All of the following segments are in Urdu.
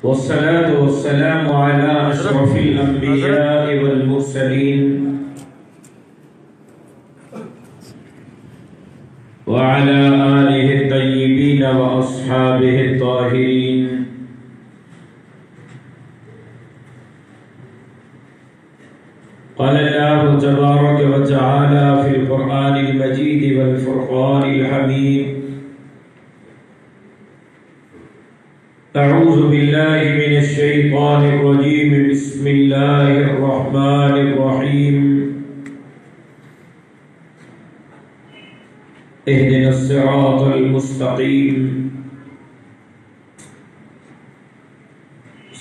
والصلاة والسلام على أشرف الأنبياء والمرسلين وعلى آله الطيبين وأصحابه الطاهرين. قال الله تبارك وتعالى في القرآن المجيد والفرقان الحميد: أعوذ بالله من الشيطان الرجيم. بسم الله الرحمن الرحيم. اهدنا الصراط المستقيم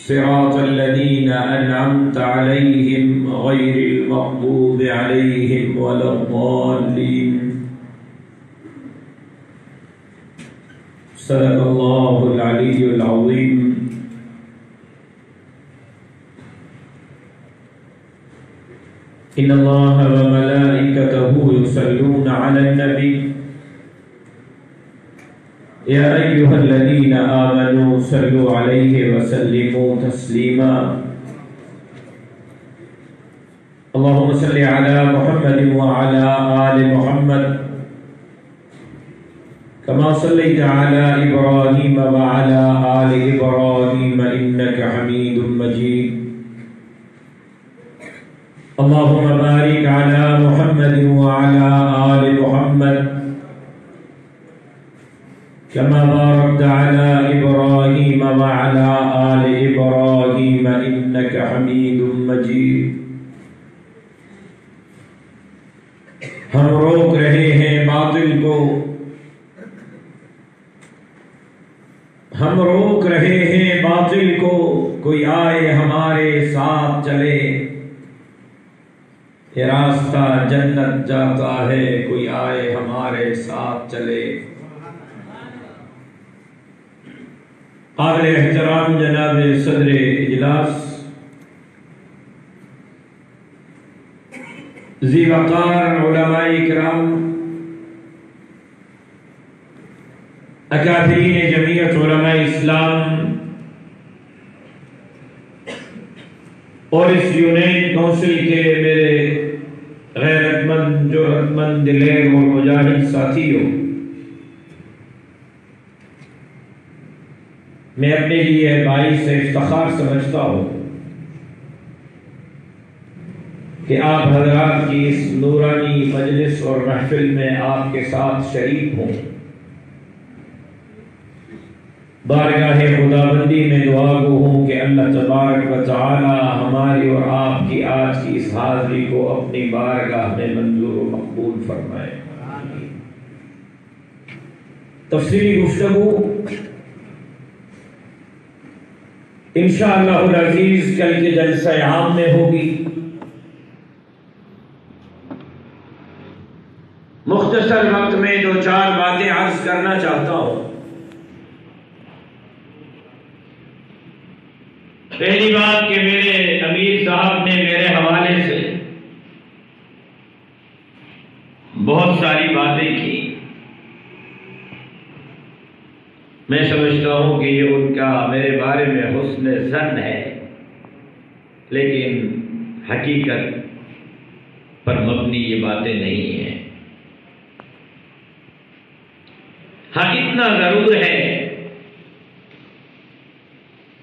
صراط الذين أنعمت عليهم غير المغضوب عليهم ولا الضالين. صدق الله العلي العظيم. إن الله وملائكته يصلون على النبي يا أيها الذين آمنوا صلوا عليه وسلموا تسليما. اللهم صل على محمد وعلى آل محمد كما صليت على إبراهيم وعلى آل إبراهيم إنك حميد مجيد. اللهم بارك على محمد وعلى آل محمد كما باركت على إبراهيم وعلى آل إبراهيم إنك حميد مجيد. ہم روک رہے ہیں باطل کو، ہم روک رہے ہیں باطل کو، کوئی آئے ہمارے ساتھ چلے. یہ راستہ جنت جاتا ہے، کوئی آئے ہمارے ساتھ چلے. قابل احترام جناب صدر اجلاس، ذی وقار علماء کرام، اکابرین جمعیت علماء اسلام اور اس یونین کونسل کے میرے غیرت مند، جرأت مند، دلیر اور مجاہد ساتھیوں، میں اپنے لیے باعث افتخار سمجھتا ہوں کہ آپ حضرات کی اس نورانی مجلس اور محفل میں آپ کے ساتھ شریک ہوں. بارگاہ خداوندی میں دعا گو ہوں کہ اللہ تبارک و تعالی ہماری اور آپ کی آج کی اس حاضری کو اپنی بارگاہ میں منظور و مقبول فرمائے. تفصیلی گفتگو انشاءاللہ العزیز کل کے جلسہ عام میں ہوگی. مختصر وقت میں دو چار باتیں عرض کرنا چاہتا ہوں. پہلی بات کہ میرے امیر صاحب نے میرے حوالے سے بہت ساری باتیں کی. میں سمجھتا ہوں کہ یہ ان کا میرے بارے میں حسن ظن ہے، لیکن حقیقت پر مبنی یہ باتیں نہیں ہیں. ہاں اتنا ضرور ہے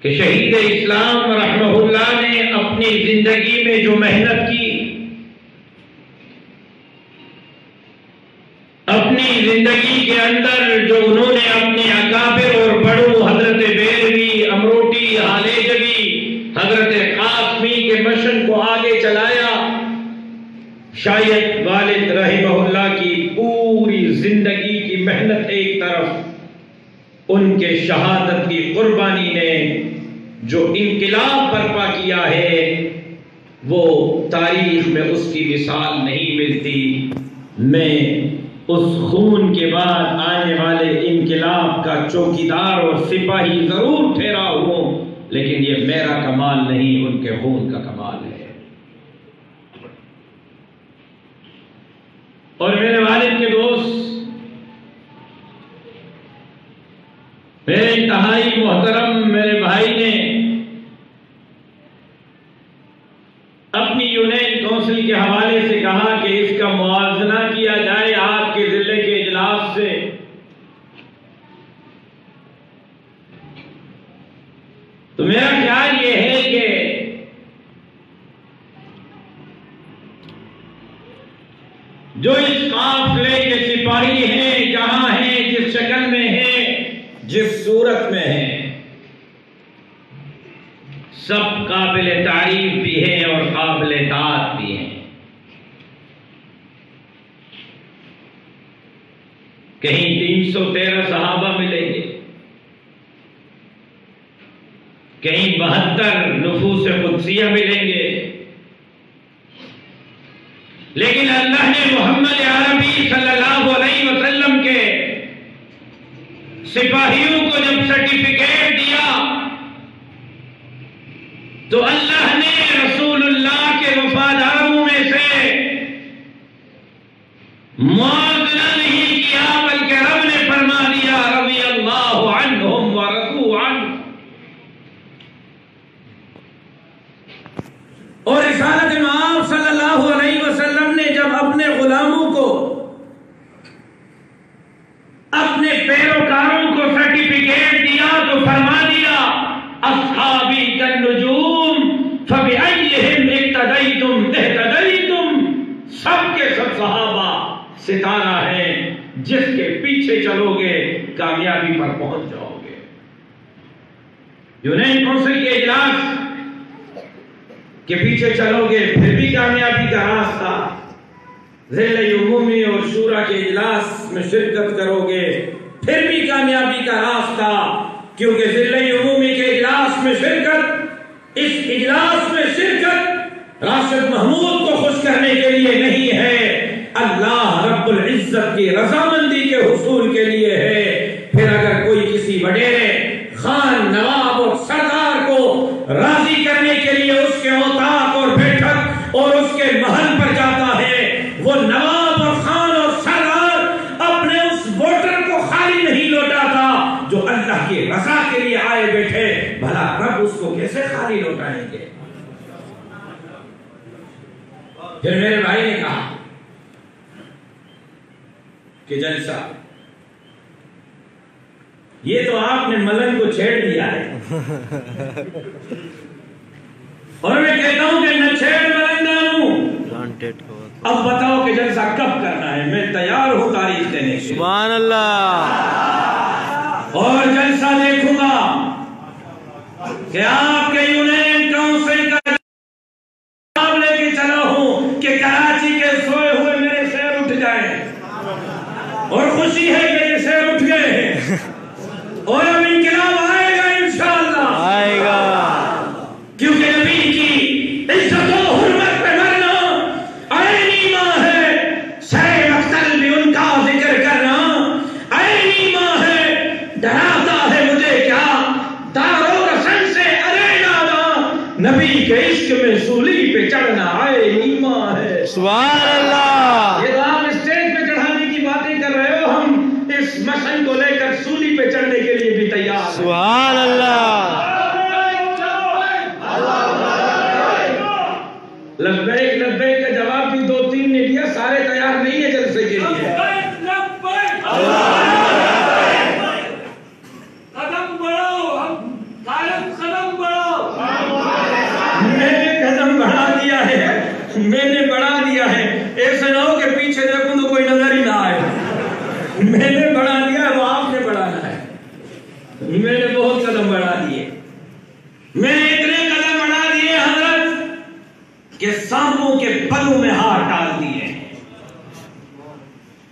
کہ شہید اسلام رحمہ اللہ نے اپنی زندگی میں جو محنت کی، اپنی زندگی کے اندر جو انہوں نے اپنے اکابر اور بڑوں حضرت بیروی، امروٹی، ہالیجوی، حضرت قاسمی کے مشن کو آگے چلایا، شاید والد رحمہ اللہ کی پوری زندگی کی محنت ایک طرف، ان کے شہادت کی قربانی نے جو انقلاب برپا کیا ہے وہ تاریخ میں اس کی مثال نہیں ملتی. میں اس خون کے بعد آنے والے انقلاب کا چوکیدار اور سپاہی ضرور ٹھہرا ہوں، لیکن یہ میرا کمال نہیں، ان کے خون کا کمال ہے. اور میرے والد کے دوست میرے انتہائی محترم میرے بھائی نے اپنی یونین کونسل کے حوالے سے کہا کہ اس کا موازنہ کیا جائے آپ کے ضلع کے اجلاس سے. تو میرا خیال یہ ہے کہ جو اس قافلے کے سپاہی ہیں، جہاں ہیں، جس شکل میں ہیں، جس صورت میں ہیں، سب قابل تعریف بھی ہیں اور قابل اطاعت بھی ہیں. کہیں 313 صحابہ ملیں گے، کہیں 72 نفوس قدسیہ ملیں گے، لیکن اللہ نے محمد عربی صلی اللہ علیہ وسلم کے سپاہیوں کو جب سرٹیفکیٹ دیا تو اللہ نے رسول اللہ کے وفاداروں میں سے موازنہ نہیں کیا، بلکہ رب نے فرما دیا رضی اللہ عنہم ورضوا عنہ. اور رسالت مآب صلی اللہ علیہ وسلم نے جب اپنے غلاموں کو، اپنے پیروکاروں کو سرٹیفکیٹ دیا تو فرما دیا اصحابی کالنجوم فبأیہم اقتدیتم اہتدیتم. سب کے سب صحابہ ستارہ ہیں، جس کے پیچھے چلو گے کامیابی پر پہنچ جاؤ گے. یونین کونسل کے اجلاس کے پیچھے چلو گے پھر بھی کامیابی کا راستہ. ذیل عمومی اور شورا کے اجلاس میں شرکت کرو گے پھر بھی کامیابی کا راستہ. کیونکہ ذیل عمومی کے اجلاس میں شرکت، اس اجلاس میں شرکت راشد محمود کو خوش کرنے کے لیے نہیں ہے، اللہ رب العزت کی رضامندی کے حصول کے لیے ہے. پھر اگر کوئی کسی وڈیرے خان، نواب اور سردار کو راضی کرنے کے لیے اس کے اوطاق اور بیٹھک اور اس کے محل پر جاتا ہے، وہ نواب اور خان اور سردار اپنے اس ووٹر کو خالی نہیں لوٹاتا جو اللہ کی رضا کے لیے آئے بیٹھے. بھلا رب اس کو کیسے خالی لوٹائیں گے؟ پھر میرے بھائی نے کہا کہ جلسہ یہ تو آپ نے ملنگ کو چھیڑ دیا ہے، اور میں کہتا ہوں کہ نہ چھیڑ ملنگا ہوں. اب بتاؤ کہ جلسہ کب کرنا ہے، میں تیار ہوں تاریخ دینے کے. سبحان اللہ. اور جلسہ دیکھوں گا کہ آپ کے یونین کونسل کا جواب لے کے چلا ہوں کہ کراچی کے سوئے ہوئے میرے شہر اٹھ جائیں، اور خوشی ہے کہ یہ شہر اٹھ گئے ہیں، اور اب انقلاب آئے گا انشاءاللہ، آئے گا. کیونکہ نبی کی عزت و حرمت پہ مرنا عین ایمان ہے. شہ مقتل بھی ان کا ذکر کرنا عین ایمان ہے. ڈراتا ہے مجھے کیا دارو رسن سے ارے نادا، نبی کے عشق میں سولی پہ چڑھنا عین ایمان ہے. سبحان اللہ. یہ تو آپ اسٹیج پہ چڑھانے کی باتیں کر رہے ہو، ہم اس مشن کو لے کر سولی پہ چڑھنے کے لیے بھی تیار ہیں. سبحان اللہ. لبیک لبیک کا جواب بھی 2-3 نے دیا، سارے تیار نہیں ہے جلسے کے لیے. قدم بڑھاؤ، قدم بڑھاؤ. میں نے قدم بڑھا دیا ہے، میں نے بڑھا دیا ہے. ایسا نہ ہو کہ پیچھے دیکھوں تو کوئی نظر ہی نہ آئے. میں نے بڑھا دیا ہے، وہ آپ نے بڑھانا ہے. میں نے بہت قدم بڑھا دیے. میں نے اتنے قدم بڑھا دیے حضرت کہ سانپوں کے پلوں میں ہاتھ ڈال دیے.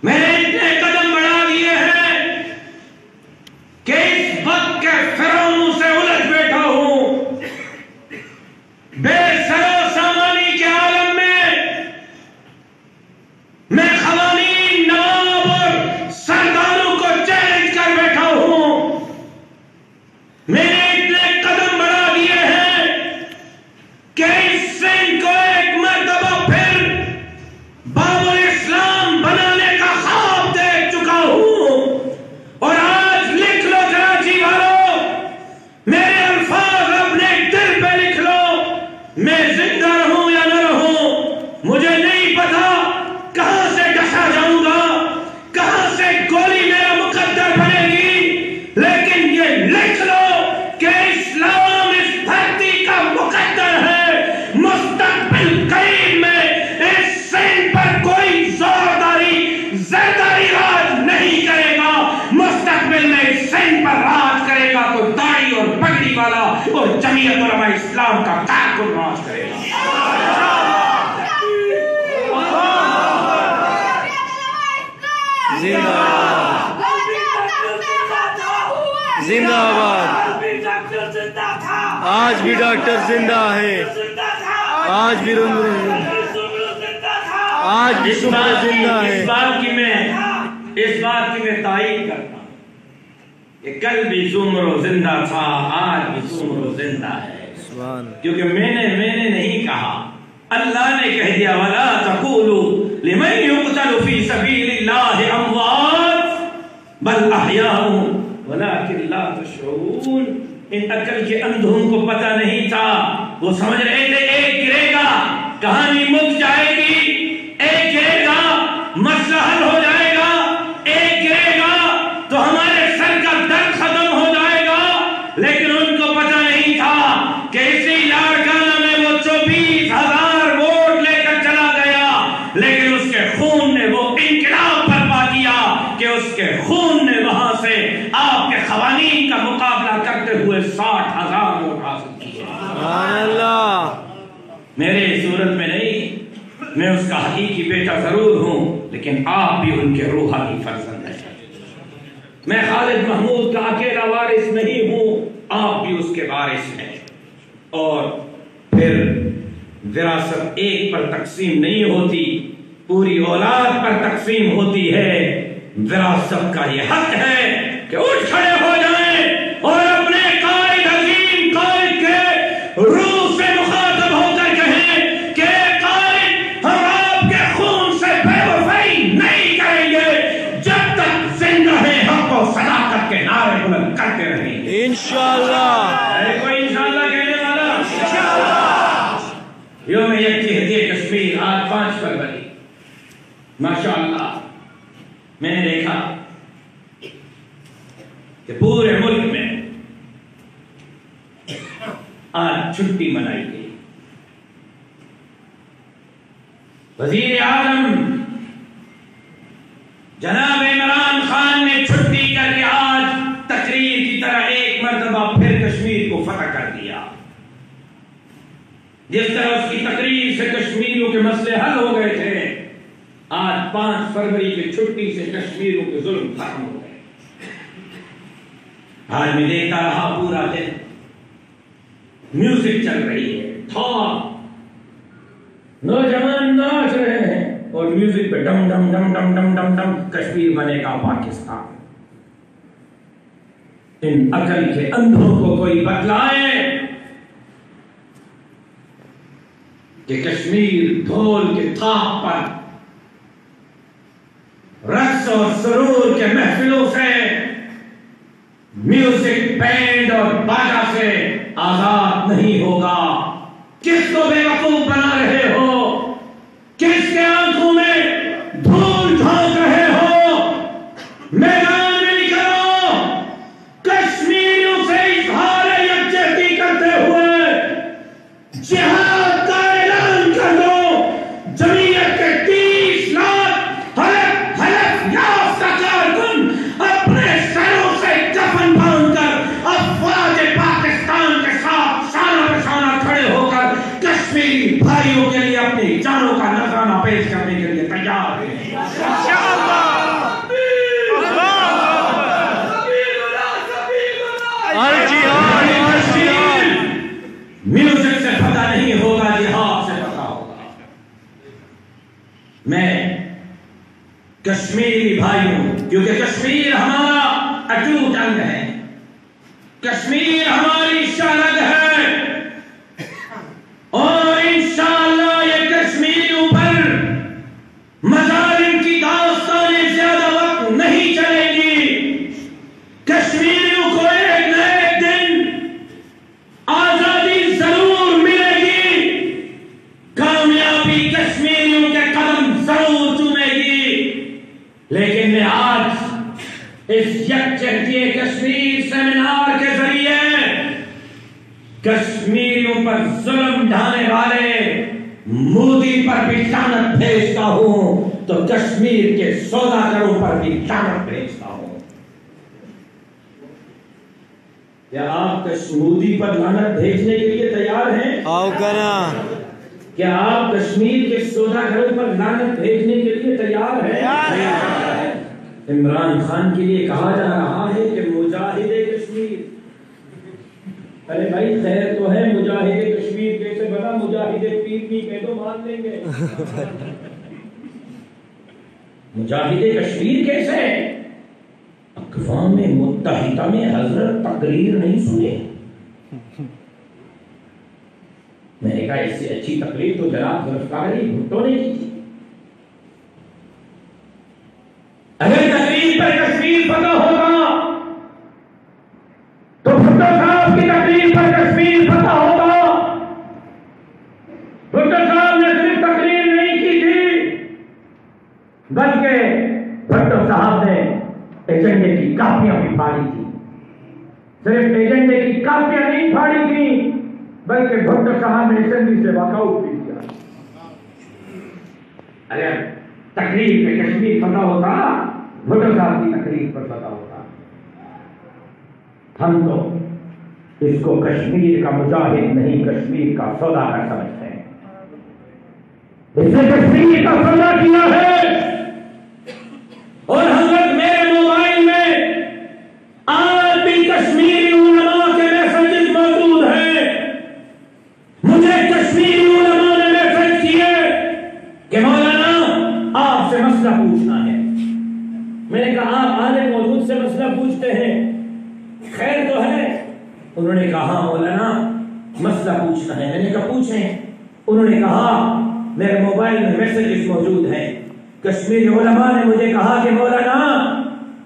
میں نے اتنے قدم بڑھا دیے ہیں کہ اس وقت کے فرعونوں سے الجھ بیٹھا ہوں. بے سر و سامانی کے عالم میں قوانین، نواب اور سرداروں کو چیلنج کر بیٹھا ہوں. میں نے جمعیت علماء اسلام کا تعاقب نواز کرے گا. زندہ زندہ آباد. آج بھی ڈاکٹر زندہ ہے. آج بھی آج بھی سمر زندہ ہے. اس بات کی میں تائید کرتا ہوں کہ کل بھی سمر زندہ تھا، آج بھی سمر زندہ ہے. کیونکہ میں نے نہیں کہا، اللہ نے کہہ دیا وَلَا تَقُولُوا لِمَنْ يُقْتَلُ فِي سَبِيلِ اللَّهِ أَمْوَاتٌ بَلْ أَحْيَاءٌ وَلَكِنْ لَا تَشْعُرُونَ. ان عقل کے اندھوں کو پتہ نہیں تھا، وہ سمجھ رہے تھے ایک گرے گا کہانی مک جائے گی، ایک گرے گا مسئلہ حل ہو جائے گا، ایک گرے گا تو ہمارے سر کا درد ختم ہو جائے گا. لیکن ان کو پتہ نہیں تھا کہ اسی لاڑکانہ میں وہ 24,000 ووٹ لے کر چلا گیا، لیکن اس کے خون نے وہ انقلاب برپا کیا کہ اس کے خون نے وہاں سے آپ کے قوانین کا مقابلہ کرتے ہوئے 60,000 ووٹ حاصل کیے. سبحان اللہ. میرے صورت میں نہیں، میں اس کا حقیقی بیٹا ضرور ہوں، لیکن آپ بھی ان کے روحانی فرزند ہیں. میں خالد محمود کا اکیلا وارث نہیں ہوں، آپ بھی اس کے وارث ہیں. اور پھر وراثت ایک پر تقسیم نہیں ہوتی، پوری اولاد پر تقسیم ہوتی ہے. وراثت کا یہ حق ہے کہ اٹھ کھڑے ہو جائیں اور اپنے قائد عظیم قائد کے روح سے مخاطب ہو کر کہیں کہ قائد ہم آپ کے خون سے بے وفائی نہیں کریں گے جب تک زندہ ہیں، حق و صداقت کے نعرے بلند کرتے رہیں گے. انشاءاللہ. کوئی انشاءاللہ کہنے والا؟ یوم یکجہتی کشمیر آج 5 فروری. ماشاءاللہ میں نے دیکھا کہ پورے ملک میں آج چھٹی منائی گئی. وزیر اعظم جناب عمران خان نے چھٹی کر کے آج تقریر کی طرح ایک مرتبہ پھر کشمیر کو فتح کر دیا. جس طرح اس کی تقریر سے کشمیریوں کے مسئلے حل ہو گئے تھے، آج 5 فروری کی چھٹی سے کشمیریوں کے ظلم ختم ہو گئے. آج میں دیکھتا رہا پورا دن میوزک چل رہی ہے، نوجوان ناچ رہے ہیں اور میوزک پہ ڈم ڈم ڈم ڈم ڈم ڈم ڈم کشمیر بنے گا پاکستان. ان عقل کے اندھوں کو کوئی بتلائے کہ کشمیر ڈھول کے تاپ پر رقص اور سرور کے محفلوں سے، میوزک بینڈ اور باجا سے آزاد نہیں ہوگا. کس کو بے وقوف بنا رہے ہو؟ کس کے آنکھوں میں دھول جھونک رہے ہو؟ میدان میں نکلو، کشمیریوں سے اظہار یکجہتی کرتے ہوئے جہاد کا اعلان کر دو. جمعیت کے 30 لاکھ حلف یافتہ کارکن اپنے سروں سے کفن باندھ کر افواج پاکستان کے ساتھ شانہ بہ شانہ کھڑے ہو کر کشمیری بھائیوں کے لیے اپنی جانوں کا نذرانہ پیش کرنے کے لیے تیار ہیں. میوزک سے پتہ نہیں ہوگا، جہاد سے پتہ ہوگا. میں کشمیری بھائیوں، کیونکہ کشمیر ہمارا اٹوٹ انگ ہے، کشمیر ہماری شرد ہے، اور انشاءاللہ یہ کشمیریوں پر مظالم کی داستانیں زیادہ وقت نہیں چلے گی. کشمیریوں کو ایک نہ ایک دن آزادی ضرور ملے گی، کامیابی کشمیریوں کے قدم ضرور چومے گی. لیکن میں آج اس یکجہتی کشمیر سیمینار کے ذریعے کشمیریوں پر ظلم ڈھانے والے مودی پر بھی لعنت بھیجتا ہوں تو کشمیر کے سوداگروں پر بھی لعنت بھیجتا ہوں. کیا آپ کشمودی پر لعنت بھیجنے کے لیے تیار ہیں؟ آؤ کنا کیا آپ کشمیر کے سوداگروں پر لعنت بھیجنے کے لیے تیار ہیں؟ عمران خان کے لیے کہا جا رہا ہے کہ مجاہد کشمیر. ارے بھائی خیر تو ہے، مجاہد کشمیر کیسے بنا؟ مجاہد پیر کی کہہ دو مان لیں گے. مجاہد کشمیر کیسے؟ اقوام متحدہ میں حضرت تقریر نہیں سنے. میں نے کہا اس سے اچھی تقریر تو جناب ذوالفقار بھٹو نے کی تھی. اگر تقریر پر کشمیر فتح ہوگا تو بھٹو صاحب کی تقریر پر کشمیر فتح ہوگا. بھٹو صاحب نے صرف تقریر نہیں کی تھی بلکہ بھٹو صاحب نے ایجنڈے کی کاپیاں بھی پھاڑی تھی. صرف ایجنڈے کی کاپیاں نہیں پھاڑی تھی بلکہ بھٹو صاحب نے اسمبلی سے واک آؤٹ بھی کیا. اگر تقریر پہ کشمیر فتح ہوتا، بھٹو صاحب کی تقریر پر فتح ہوتا. ہم تو اس کو کشمیر کا مجاہد نہیں، کشمیر کا سوداگر سمجھتے ہیں. اس نے کشمیر کا سودا کیا ہے. اور حضرت میرے موبائل میں آج بھی کشمیری علماء کے میسجز موجود ہیں. مجھے کشمیری علماء نے میسج کیے کہ مولانا آپ سے مسئلہ پوچھنا ہے. میں نے کہا آپ عالم موجود سے مسئلہ پوچھتے ہیں، خیر تو ہے؟ انہوں نے کہا ہاں مولانا مسئلہ پوچھنا ہے. میں نے کہا پوچھیں. انہوں نے کہا میرے موبائل میں میسجز موجود ہیں. کشمیری علماء نے مجھے کہا کہ مولانا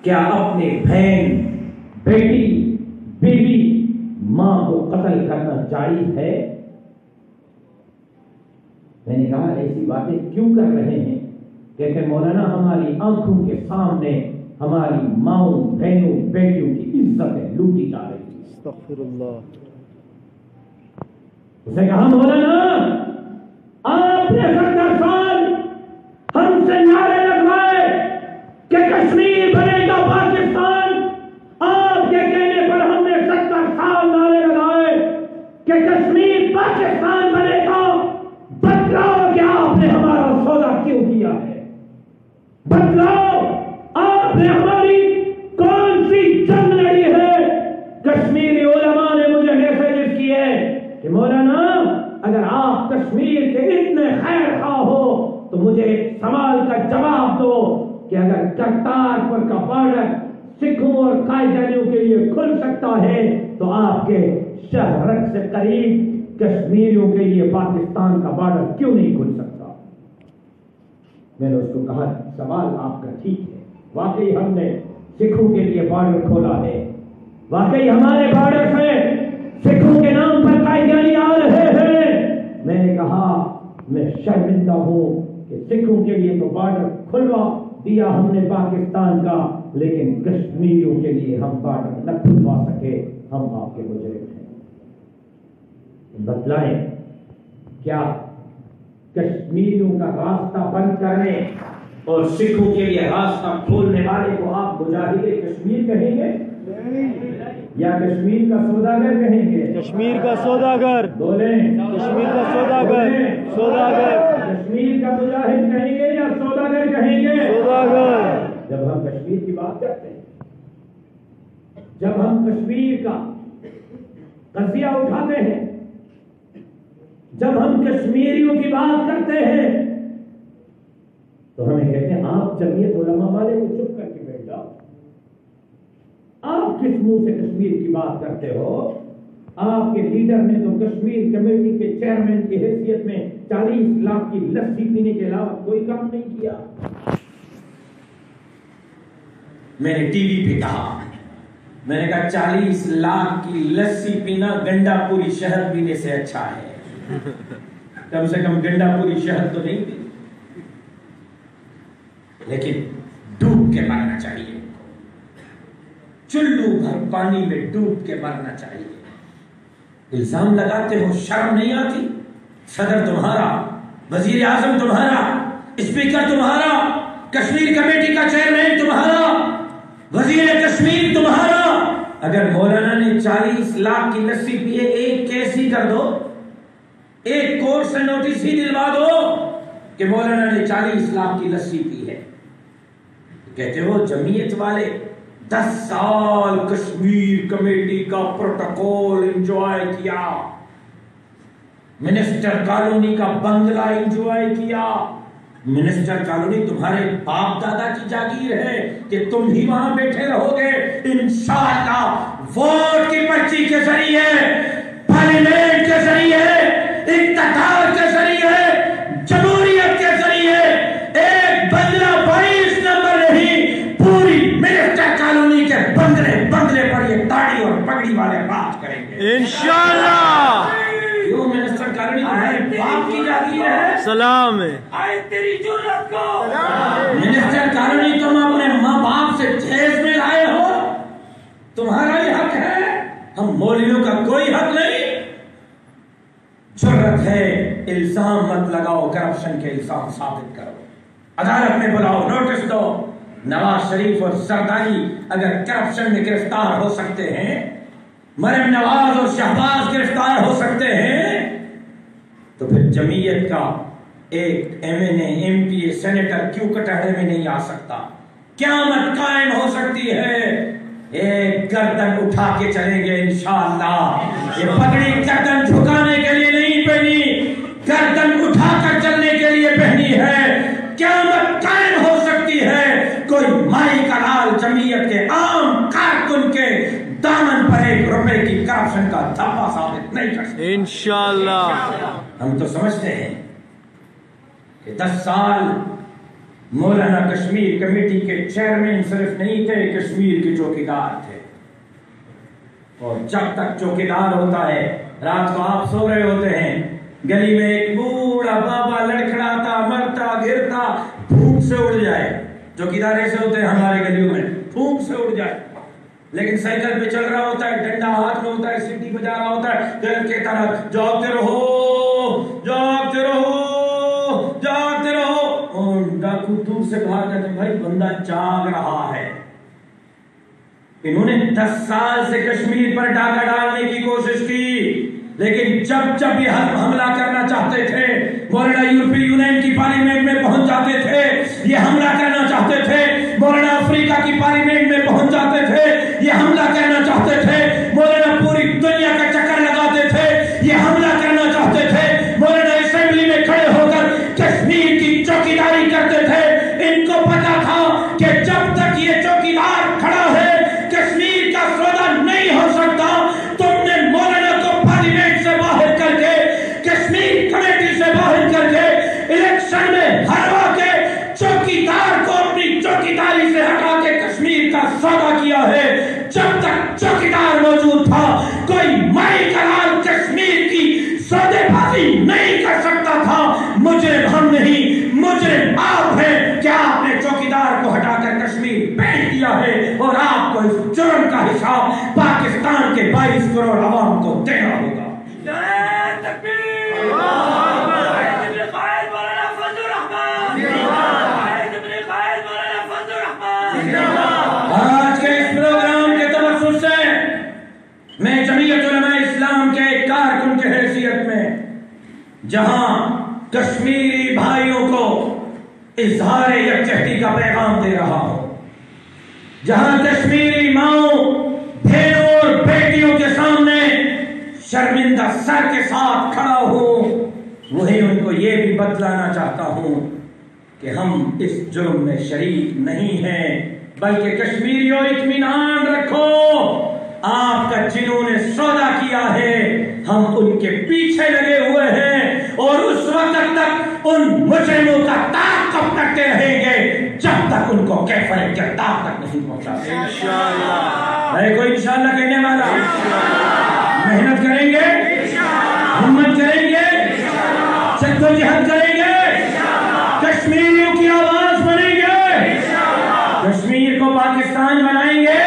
کیا اپنی بہن، بیٹی، بیوی، ماں کو قتل کرنا جائز ہے؟ میں نے کہا ایسی باتیں کیوں کر رہے ہیں؟ کہتے مولانا ہماری آنکھوں کے سامنے ہماری ماؤں، بہنوں، بیٹیوں کی عزتیں لوٹی جا رہی ہیں. استغفر اللہ. اس نے کہا مولانا آپ نے 70 سال ہم سے نعرے لگوائے کہ کشمیر بنے گا پاکستان. آپ کے کہنے پر ہم نے 70 سال نعرے لگائے کہ کشمیر پاکستان بنے گا. بتلاؤ کہ آپ نے ہمارا سودا کیوں کیا ہے؟ بتلاؤ آپ نے ہماری کون سی جنگ لڑی ہے؟ کشمیری علماء نے مجھے میسجز کیے کہ مولانا اگر آپ کشمیر کے اتنے خیر خواہ ہو تو مجھے ایک سوال کا جواب دو کہ اگر کرتارپور کا بارڈر سکھوں اور قائدانیوں کے لیے کھل سکتا ہے تو آپ کے شہرک سے قریب کشمیریوں کے لیے پاکستان کا بارڈر کیوں نہیں کھل سکتا؟ میں نے اس کو کہا سوال آپ کا ٹھیک ہے، واقعی ہم نے سکھوں کے لیے بارڈر کھولا ہے، واقعی ہمارے بارڈر سے سکھوں کے نام پر قائدانی آ رہے ہیں. میں نے کہا میں شرمندہ ہوں کہ سکھوں کے لیے تو بارڈر کھلوا دیا ہم نے پاکستان کا، لیکن کشمیریوں کے لیے ہم بارڈر نہ کھلوا سکے. ہم آپ کے مجرم ہیں. بتلائیں کیا کشمیریوں کا راستہ بند کرنے اور سکھوں کے لیے راستہ کھولنے والے کو آپ مجاہد کشمیر کہیں گے یا کشمیر کا سوداگر کہیں گے؟ کشمیر کا سوداگر بولیں. کشمیر کا سوداگر. سوداگر. کشمیر کا مجاہد کہیں گے یا سوداگر کہیں گے؟ سوداگر. جب ہم کشمیر کی بات کرتے ہیں، جب ہم کشمیر کا قضیہ اٹھاتے ہیں، جب ہم کشمیریوں کی بات کرتے ہیں تو ہمیں کہتے ہیں آپ جمعیت علماء والے کو چپ کر کے بیٹھ جاؤ. آپ کس منہ سے کشمیر کی بات کرتے ہو؟ آپ کے لیڈر نے تو کشمیر کمیٹی کے چیئرمین کی حیثیت میں 40 لاکھ کی لسی پینے کے علاوہ کوئی کام نہیں کیا. میں نے ٹی وی پہ کہا، میں نے کہا 40 لاکھ کی لسی پینا گنڈا پوری شہد پینے سے اچھا ہے. کم سے کم گنڈا پوری شہد تو نہیں پی، لیکن ڈوب کے مرنا چاہیے، چلو بھر پانی میں ڈوب کے مرنا چاہیے. الزام لگاتے ہو، شرم نہیں آتی؟ صدر تمہارا، وزیر اعظم تمہارا، اسپیکر تمہارا، کشمیر کمیٹی کا چیئرمین تمہارا، وزیر کشمیر تمہارا، اگر مولانا نے 40 لاکھ کی لسی پی ہے، ایک کیس ہی کر دو، ایک کورٹ سے نوٹس ہی دلوا دو کہ مولانا نے 40 لاکھ کی لسی پی ہے. کہتے ہو جمعیت والے 10 سال کشمیر کمیٹی کا پروٹوکول انجوائے کیا، منسٹر کالونی کا بنگلہ انجوائے کیا. منسٹر کالونی تمہارے باپ دادا کی جاگیر ہے کہ تم ہی وہاں بیٹھے رہو گے. انشاءاللہ ووٹ کی پرچی کے ذریعے، پارلیمنٹ کے ذریعے، اقتدار کے ذریعے، جمہوریت کے ذریعے ایک بنگلہ 22 نمبر نہیں، پوری منسٹر کالونی کے بنگلے پر یہ داڑھی اور پگڑی والے بات کریں گے انشاءاللہ. کیوں منسٹر کالونی تمہارے باپ کی جاگیر ہے؟ سلام ہے. آئے تیری جرت کو منسٹر کالونی تم اپنے ماں باپ سے جہیز میں لائے ہو، تمہارا ہی حق ہے، ہم مولویوں کا کوئی حق نہیں. جرت ہے، الزام مت لگاؤ، کرپشن کے الزام ثابت کرو، عدالت میں بلاؤ، نوٹس دو. نواز شریف اور زرداری اگر کرپشن میں گرفتار ہو سکتے ہیں، مریم نواز اور شہباز گرفتار ہو سکتے ہیں، تو پھر جمعیت کا ایک ایم این اے، ایم پی اے، سینیٹر کیوں کٹہرے میں نہیں آ سکتا؟ قیامت قائم ہو سکتی ہے. ایک گردن اٹھا کے چلیں گے انشاءاللہ. یہ پگڑی گردن جھکانے کے لیے نہیں پہنی، گردن اٹھا کر چلنے کے لیے پہنی ہے. قیامت قائم ہو سکتی ہے، کوئی مائی کا لال جمعیت کے عام کارکن کے دامن پر 1 روپے کی کرپشن کا دھبا ثابت نہیں کر سکتا انشاءاللہ. ہم تو سمجھتے ہیں کہ 10 سال مولانا کشمیر کمیٹی کے چیئرمین صرف نہیں تھے، کشمیر کے چوکیدار تھے. اور جب تک چوکیدار ہوتا ہے، رات کو آپ سو رہے ہوتے ہیں، گلی میں ایک بوڑھا بابا لڑکھڑاتا، مرتا، گرتا، پھونک سے اڑ جائے. چوکیدار ایسے ہوتے ہیں ہمارے گلیوں میں، پھونک سے اڑ جائے، لیکن سائیکل پہ چل رہا ہوتا ہے، ڈنڈا ہاتھ میں ہوتا ہے، سیٹی بجا رہا ہوتا ہے، دل کے طرف جاگتے رہو، جاگتے رہو، جاگتے رہو. اور ڈاکو دور سے باہر کہتے ہیں بھائی بندہ جاگ رہا ہے. انہوں نے 10 سال سے کشمیر پر ڈاکہ ڈالنے کی کوشش کی، لیکن جب یہ حملہ کرنا چاہتے تھے، مولانا یورپی یونین کی پارلیمنٹ میں پہنچ جاتے تھے، یہ حملہ کرنا چاہتے تھے، مولانا افریقہ کی پارلیمنٹ میں پہنچ جاتے تھے، یہ حملہ کرنا چاہتے تھے، مولانا پوری دنیا کا چکر لگاتے تھے، یہ حملہ کرنا چاہتے تھے، مولانا اسمبلی میں کھڑے ہو کر کشمیر کی چوکیداری کرتے تھے. ان کو پتا تھا کہ جب تک یہ چوکیدار کھڑا ہے کشمیر کا سودا نہیں ہو سکتا. تم نے مولانا کو پارلیمنٹ سے باہر کر کے، کشمیر کمیٹی سے باہر کر کے، الیکشن میں ہروا کے چوکیدار کو اپنی چوکیداری سے ہٹا کے کشمیر کا سودا کیا ہے. جب تک چوکیدار موجود تھا، کوئی مائی کا لال کشمیر کی سودے بازی نہیں کر سکتا تھا. مجرم ہم نہیں، مجرم آپ ہیں کہ آپ نے چوکیدار کو ہٹا کر کشمیر بیچ دیا ہے، اور آپ کو اس جرم کا حساب پاکستان کے 22 کروڑ عوام کو دینا ہوگا. آج کے اس پروگرام کے توسط سے میں جمعیت علماء اسلام کے ایک کارکن کی حیثیت میں، جہاں کشمیری بھائیوں کو اظہار یکجہتی کا پیغام دے رہا ہوں، جہاں کشمیری ماؤں، بہنوں اور بیٹیوں کے سامنے شرمندہ سر کے ساتھ کھڑا ہوں، وہی ان کو یہ بھی بتلانا چاہتا ہوں کہ ہم اس جرم میں شریک نہیں ہیں. بلکہ کشمیریوں اطمینان رکھو، آپ کا جنہوں نے سودا کیا ہے ہم ان کے پیچھے لگے ہوئے ہیں، اور اس وقت تک ان مجرموں کا تعاقب کرتے رہیں گے جب تک ان کو کیفر گرفتار تک نہیں پہنچا. ہے کوئی انشاءاللہ کہنے والا؟ محنت کریں گے، ہمت کریں گے، جدوجہد کریں گے، کشمیریوں کی آواز بنیں گے، کشمیر کو پاکستان بنائیں گے.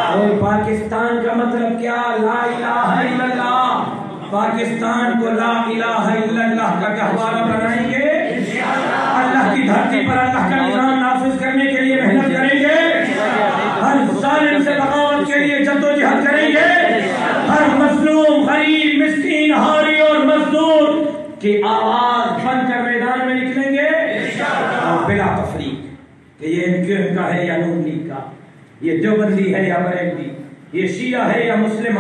اور پاکستان کا مطلب کیا؟ لا الہ الا اللہ. پاکستان کو لا الہ الا اللہ کا گہوارہ بنائیں گے. اللہ کی دھرتی پر اللہ کا نظام نافذ کرنے کے لیے محنت کریں گے. ہر ظالم سے بغاوت کے لیے کہ آواز بن کر میدان میں نکلیں گے اور بلا تفریق کہ یہ ان کا ہے یا نون لیگ کا، یہ دیوبندی ہے یا بریلوی، یہ شیعہ ہے یا مسلم